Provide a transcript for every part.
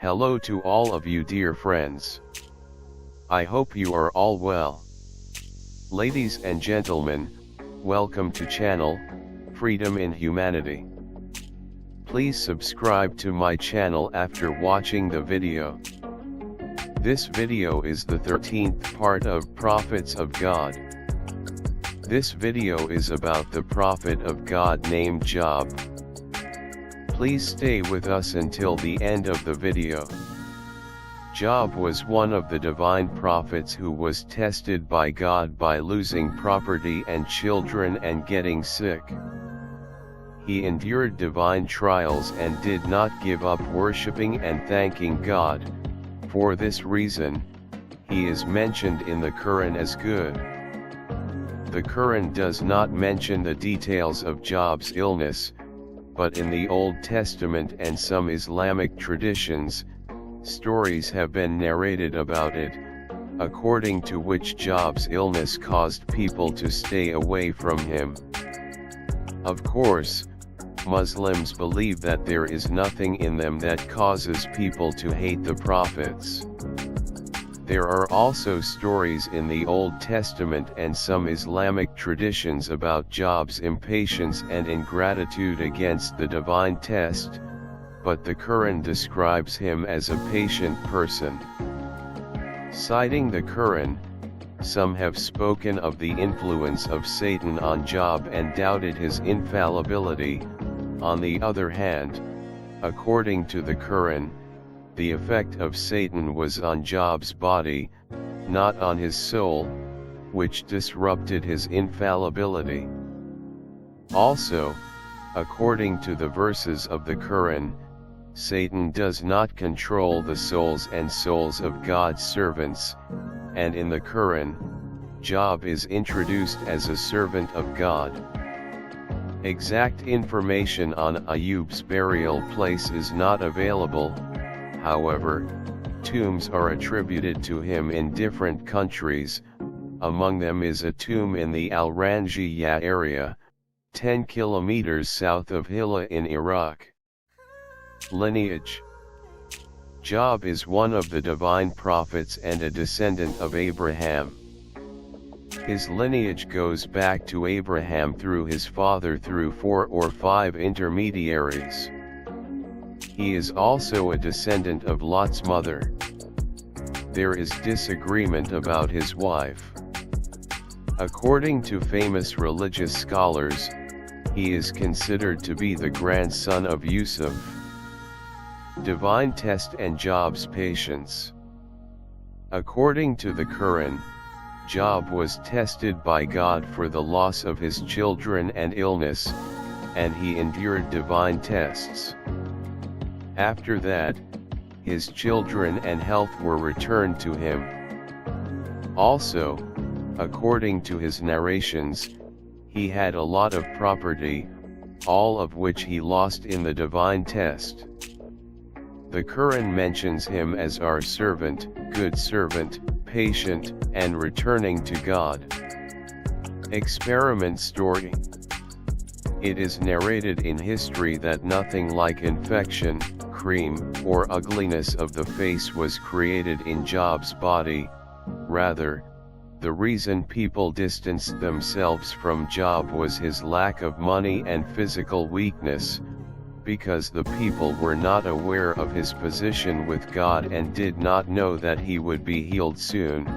Hello to all of you dear friends. I hope you are all well. Ladies and gentlemen, welcome to channel, Freedom in Humanity. Please subscribe to my channel after watching the video. This video is the 13th part of Prophets of God. This video is about the prophet of God named Job. Please stay with us until the end of the video. Job was one of the divine prophets who was tested by God by losing property and children and getting sick. He endured divine trials and did not give up worshiping and thanking God. For this reason, he is mentioned in the Quran as good. The Quran does not mention the details of Job's illness, but in the Old Testament and some Islamic traditions, stories have been narrated about it, according to which Job's illness caused people to stay away from him. Of course, Muslims believe that there is nothing in them that causes people to hate the prophets. There are also stories in the Old Testament and some Islamic traditions about Job's impatience and ingratitude against the divine test, but the Quran describes him as a patient person. Citing the Quran, some have spoken of the influence of Satan on Job and doubted his infallibility. On the other hand, according to the Quran, the effect of Satan was on Job's body, not on his soul, which disrupted his infallibility. Also, according to the verses of the Quran, Satan does not control the souls of God's servants, and in the Quran, Job is introduced as a servant of God. Exact information on Ayub's burial place is not available. However, tombs are attributed to him in different countries. Among them is a tomb in the Al-Ranjiyah area, 10 kilometers south of Hilla in Iraq. Lineage. Job is one of the divine prophets and a descendant of Abraham. His lineage goes back to Abraham through his father through 4 or 5 intermediaries. He is also a descendant of Lot's mother. There is disagreement about his wife. According to famous religious scholars, he is considered to be the grandson of Yusuf. Divine test and Job's patience. According to the Quran, Job was tested by God for the loss of his children and illness, and he endured divine tests. After that, his children and health were returned to him. Also, according to his narrations, he had a lot of property, all of which he lost in the divine test. The Quran mentions him as our servant, good servant, patient, and returning to God. Experiment story. It is narrated in history that nothing like infection, cream, or ugliness of the face was created in Job's body. Rather, the reason people distanced themselves from Job was his lack of money and physical weakness, because the people were not aware of his position with God and did not know that he would be healed soon.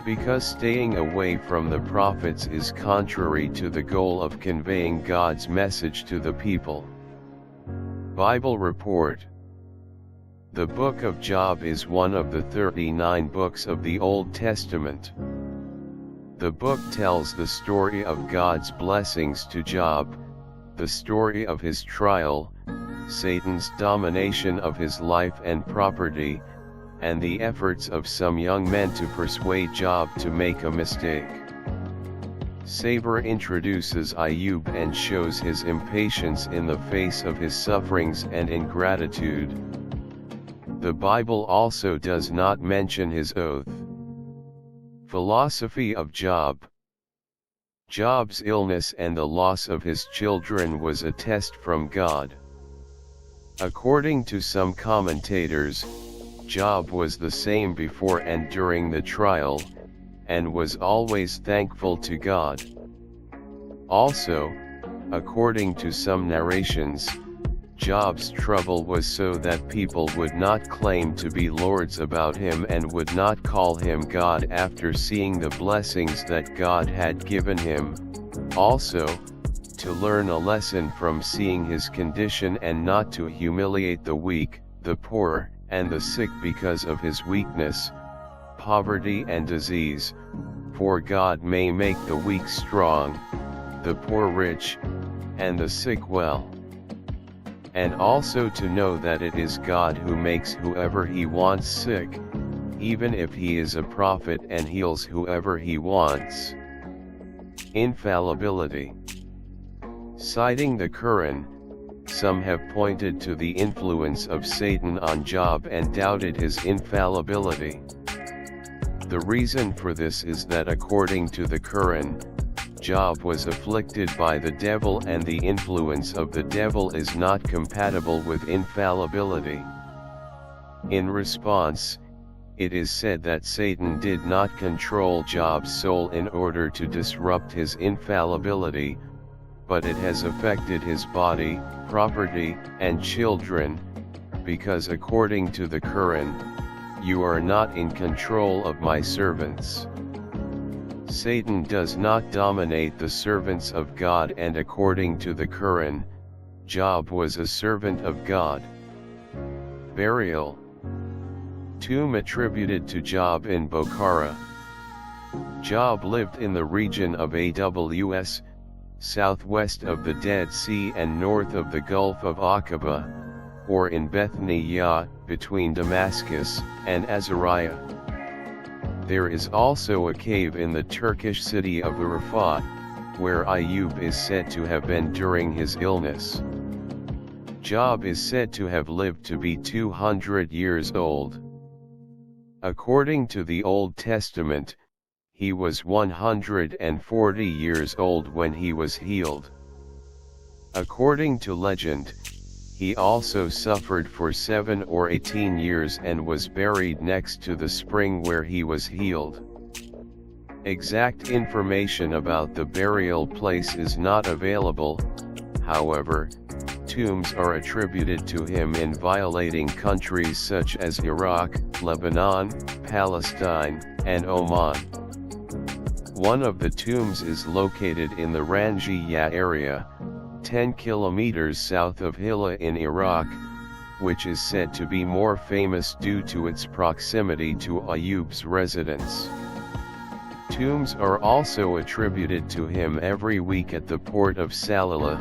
Because staying away from the prophets is contrary to the goal of conveying God's message to the people. Bible report. The book of Job is one of the 39 books of the Old Testament. The book tells the story of God's blessings to Job, the story of his trial, Satan's domination of his life and property, and the efforts of some young men to persuade Job to make a mistake. Saber introduces Ayub and shows his impatience in the face of his sufferings and ingratitude. The Bible also does not mention his oath. Philosophy of Job. Job's illness and the loss of his children was a test from God. According to some commentators, Job was the same before and during the trial, and was always thankful to God. Also, according to some narrations, Job's trouble was so that people would not claim to be lords about him and would not call him God after seeing the blessings that God had given him. Also, to learn a lesson from seeing his condition and not to humiliate the weak, the poor, and the sick because of his weakness, poverty and disease, for God may make the weak strong, the poor rich, and the sick well. And also to know that it is God who makes whoever he wants sick, even if he is a prophet, and heals whoever he wants. Infallibility. Citing the Quran, some have pointed to the influence of Satan on Job and doubted his infallibility. The reason for this is that according to the Quran, Job was afflicted by the devil, and the influence of the devil is not compatible with infallibility. In response, it is said that Satan did not control Job's soul in order to disrupt his infallibility, but it has affected his body, property, and children, because according to the Quran, "You are not in control of my servants." Satan does not dominate the servants of God, and according to the Quran, Job was a servant of God. Burial. Tomb attributed to Job in Bokhara. Job lived in the region of Aws, southwest of the Dead Sea and north of the Gulf of Aqaba, or in Bethniah, between Damascus and Azariah. There is also a cave in the Turkish city of Arafat, where Ayub is said to have been during his illness. Job is said to have lived to be 200 years old. According to the Old Testament, he was 140 years old when he was healed. According to legend, he also suffered for 7 or 18 years and was buried next to the spring where he was healed. Exact information about the burial place is not available. However, tombs are attributed to him in violating countries such as Iraq, Lebanon, Palestine, and Oman. One of the tombs is located in the Ranjiyat area, 10 kilometers south of Hilla in Iraq, which is said to be more famous due to its proximity to Ayub's residence. Tombs are also attributed to him every week at the port of Salalah,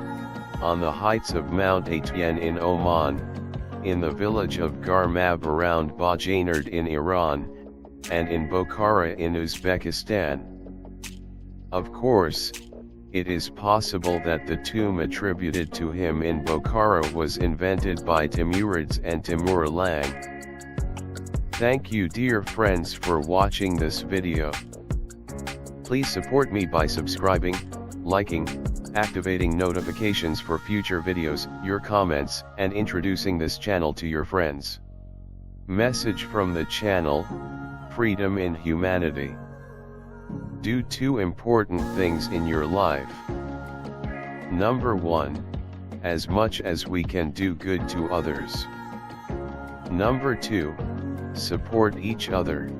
on the heights of Mount Atyan in Oman, in the village of Garmab around Bajanerd in Iran, and in Bokhara in Uzbekistan. Of course, it is possible that the tomb attributed to him in Bokhara was invented by Timurids and Timur Lang. Thank you dear friends for watching this video. Please support me by subscribing, liking, activating notifications for future videos, your comments, and introducing this channel to your friends. Message from the channel: Freedom in Humanity. Do 2 important things in your life. Number 1, as much as we can do good to others. Number 2, support each other.